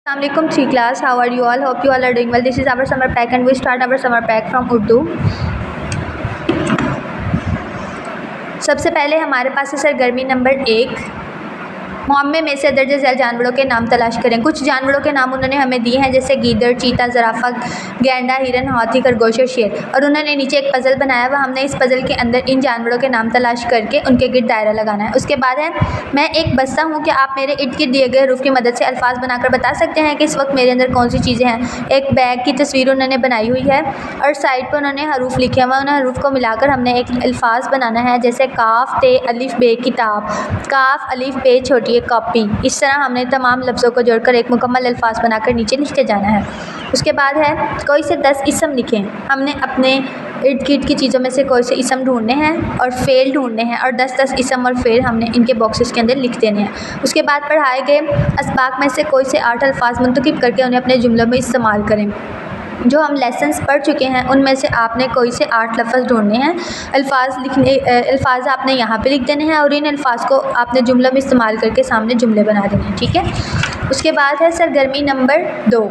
Assalamualaikum 3 class, how are you all? Hope you all are doing well. This is our summer pack and we start our summer pack from Urdu. सबसे पहले हमारे पास है सरगर्मी number 1, मुअम्मे में से दर्ज झैल जानवरों के नाम तलाश करें। कुछ जानवरों के नाम उन्होंने हमें दिए हैं जैसे गीदड़, चीता, ज़राफ़ा, गैंडा, हिरन, हाथी, खरगोश और शेर, और उन्होंने नीचे एक पज़ल बनाया हुआ। हमने इस पज़ल के अंदर इन जानवरों के नाम तलाश करके उनके गिर्द दायरा लगाना है। उसके बाद है मैं एक बस्ता हूँ कि आप मेरे इर्द गिर्द दिए गए हरूफ की मदद से अल्फाज बनाकर बता सकते हैं कि इस वक्त मेरे अंदर कौन सी चीज़ें हैं। एक बैग की तस्वीर उन्होंने बनाई हुई है और साइड पर उन्होंने हरूफ लिखे हुए। उन हरूफ को मिलाकर हमने एक अल्फाज बनाना है जैसे काफ ते अलिफ बे किताब, काफ अलिफ बे छोटी एक कॉपी। इस तरह हमने तमाम लफ्ज़ों को जोड़कर एक मुकम्मल अल्फाज बनाकर नीचे लिखते जाना है। उसके बाद है कोई से 10 इसम लिखें। हमने अपने इर्द गिर्द की चीज़ों में से कोई से इसम ढूंढने हैं और फ़ेल ढूंढने हैं और 10-10 इसम और फ़ेल हमने इनके बॉक्सेस के अंदर लिख देने हैं। उसके बाद पढ़ाए गए असबाक में से कोई से 8 अल्फाज मुंतखब करके उन्हें अपने जुमलों में इस्तेमाल करें। जो हम लेसन्स पढ़ चुके हैं उनमें से आपने कोई से 8 लफ्ज़ ढूंढने हैं। अल्फाज आपने यहाँ पे लिख देने हैं और इन अल्फाज को आपने जुमलों में इस्तेमाल करके सामने जुमले बना देने हैं। ठीक है। उसके बाद है सरगर्मी नंबर 2,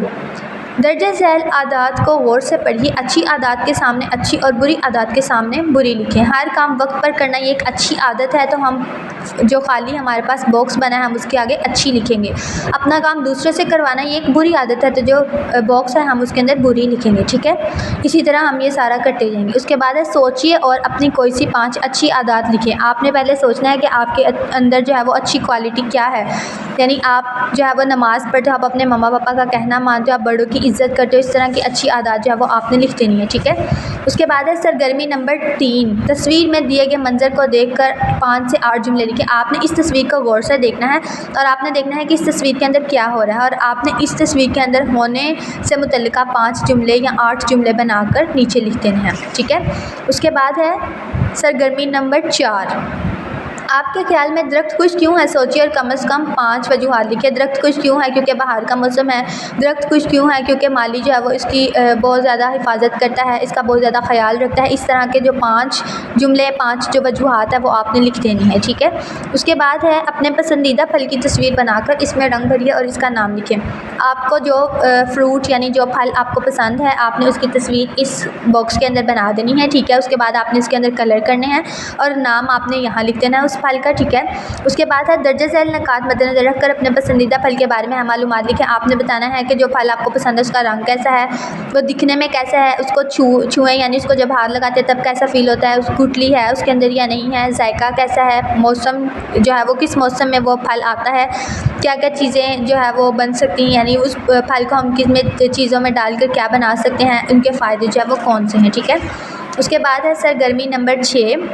दर्ज झैल आदात को गौर से पढ़िए। अच्छी आदात के सामने अच्छी और बुरी आदात के सामने बुरी लिखें। हर काम वक्त पर करना ये एक अच्छी आदत है, तो हम जो खाली हमारे पास बॉक्स बना है हम उसके आगे अच्छी लिखेंगे। अपना काम दूसरे से करवाना ये एक बुरी आदत है, तो जो बॉक्स है हम उसके अंदर बुरी लिखेंगे। ठीक है। इसी तरह हम ये सारा करते जाएंगे। उसके बाद है सोचिए और अपनी कोई सी 5 अच्छी आदात लिखें। आपने पहले सोचना है कि आपके अंदर जो है वो अच्छी क्वालिटी क्या है, यानी आप जो है वो नमाज़ पढ़ते हो, आप अपने मम्मा पापा का कहना मानते हो, आप बड़ों की इज़्ज़त करते हो। इस तरह की अच्छी आदत जो है वो आपने लिख देनी है। ठीक है। उसके बाद है सरगर्मी नंबर 3, तस्वीर में दिए गए मंजर को देखकर 5 से 8 जुमले लिखें। आपने इस तस्वीर को गौर से देखना है और आपने देखना है कि इस तस्वीर के अंदर क्या हो रहा है और आपने इस तस्वीर के अंदर होने से मुतल्लिका 5 जुमले या 8 जुमले बनाकर नीचे लिख देने हैं। ठीक है। उसके बाद है सरगर्मी नंबर 4, आपके ख्याल में दरख्त खुश क्यों है? सोचिए और कम से कम 5 वजूहात लिखे। दरख्त खुश क्यों है? क्योंकि बाहर का मौसम है। दरख्त खुश क्यों है? क्योंकि माली जो है वो इसकी बहुत ज़्यादा हिफाजत करता है, इसका बहुत ज़्यादा ख्याल रखता है। इस तरह के जो 5 जुमले 5 जो वजूहात है वो आपने लिख देनी है। ठीक है। उसके बाद है अपने पसंदीदा फल की तस्वीर बनाकर इसमें रंग भरिए और इसका नाम लिखें। आपको जो फ्रूट यानी जो फल आपको पसंद है आपने उसकी तस्वीर इस बॉक्स के अंदर बना देनी है। ठीक है। उसके बाद आपने इसके अंदर कलर करने हैं और नाम आपने यहाँ लिख देना है उस फल का। ठीक है। उसके बाद है दर्ज झैल नकात मद्देनज़र रखकर अपने पसंदीदा फल के बारे में मालूमात लिखें। आपने बताना है कि जो फल आपको पसंद है उसका रंग कैसा है, वो दिखने में कैसा है, उसको छुएं यानी उसको जब हाथ लगाते हैं तब कैसा फ़ील होता है, उस गुठली है उसके अंदर या नहीं है, जायका कैसा है, मौसम जो है वो किस मौसम में वो फल आता है, क्या क्या चीज़ें जो है वो बन सकती हैं, यानी उस फल को हम किस में चीज़ों में डालकर क्या बना सकते हैं, उनके फ़ायदे जो है वो कौन से हैं। ठीक है। उसके बाद है सरगर्मी नंबर 6,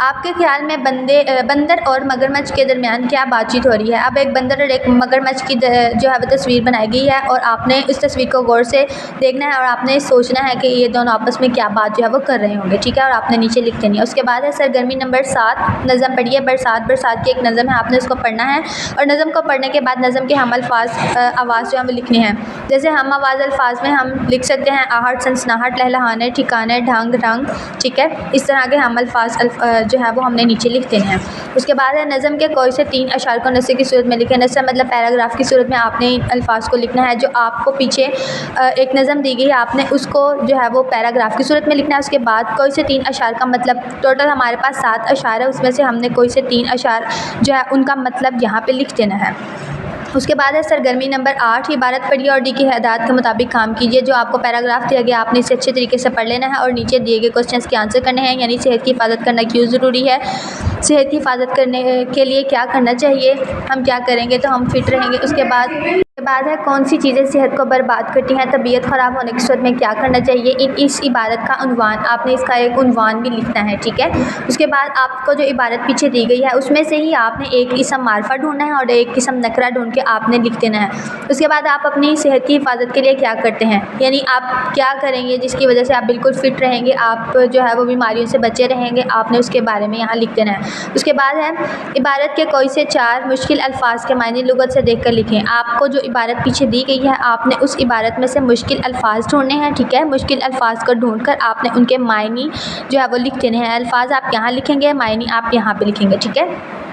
आपके ख्याल में बंदर और मगरमच्छ के दरमियान क्या बातचीत हो रही है? अब एक बंदर और एक मगरमच्छ की जो है वो तस्वीर बनाई गई है और आपने इस तस्वीर को गौर से देखना है और आपने सोचना है कि ये दोनों आपस में क्या बात जो है वो कर रहे होंगे। ठीक है। और आपने नीचे लिख देनी है। उसके बाद है सरगर्मी नंबर 7, नज़म पढ़िए। बरसात की एक नज़म है, आपने उसको पढ़ना है और नज़म को पढ़ने के बाद नज़म के हम अल्फाज आवाज़ जो है वो लिखने हैं। जैसे हम आवाज़ अल्फाज में हम लिख सकते हैं आहट, सनसनाहट, लहलहाने, ठिकाने, ढंग, रंग। ठीक है। इस तरह के हम अल्फाज जो है वो हमने नीचे लिख देने हैं। उसके बाद है नज़म के कोई से 3 अशार को नस्र की सूरत में लिखें। नस्र मतलब पैराग्राफ की सूरत में आपने इन अल्फाज को लिखना है। जो आपको पीछे एक नज़म दी गई है आपने उसको जो है वो पैराग्राफ की सूरत में लिखना है। उसके बाद कोई से 3 अशार का मतलब टोटल हमारे पास 7 अशार है, उसमें से हमने कोई से 3 अशार जो है उनका मतलब यहाँ पर लिख देना है। उसके बाद है सरगर्मी नंबर 8, इबारत पढ़िए और डी की हदायत के मुताबिक काम कीजिए। जो आपको पैराग्राफ दिया गया आपने इसे अच्छे तरीके से पढ़ लेना है और नीचे दिए गए क्वेश्चंस के आंसर करने हैं, यानी सेहत की हिफाजत करना क्यों ज़रूरी है, सेहत की हिफाजत करने के लिए क्या करना चाहिए, हम क्या करेंगे तो हम फिट रहेंगे। उसके बाद है कौन सी चीज़ें सेहत को बर्बाद करती हैं, तबीयत ख़राब होने की सूरत में क्या करना चाहिए। इस इबारत का उन्वान आपने इसका एक उन्वान भी लिखना है। ठीक है। उसके बाद आपको जो इबारत पीछे दी गई है उसमें से ही आपने एक किस्म मार्फा ढूंढना है और एक किस्म नकरा ढूंढ के आपने लिख देना है। उसके बाद आप अपनी सेहत की हिफाजत के लिए क्या करते हैं, यानी आप क्या करेंगे जिसकी वजह से आप बिल्कुल फ़िट रहेंगे, आप जो है वो बीमारियों से बचे रहेंगे, आपने उसके बारे में यहाँ लिख देना है। उसके बाद है इबारत के कोई से 4 मुश्किल अल्फाज के मायने लुगत से देख कर लिखें। आपको जो इबारत पीछे दी गई है आपने उस इबारत में से मुश्किल अल्फाज ढूंढने हैं। ठीक है। मुश्किल अल्फाज को ढूंढकर आपने उनके मायने जो है वो लिख देने हैं। अल्फाज आप यहाँ लिखेंगे, मायने आप यहाँ पे लिखेंगे। ठीक है।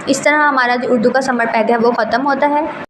इस तरह हमारा जो उर्दू का समर पैक है वो ख़त्म होता है।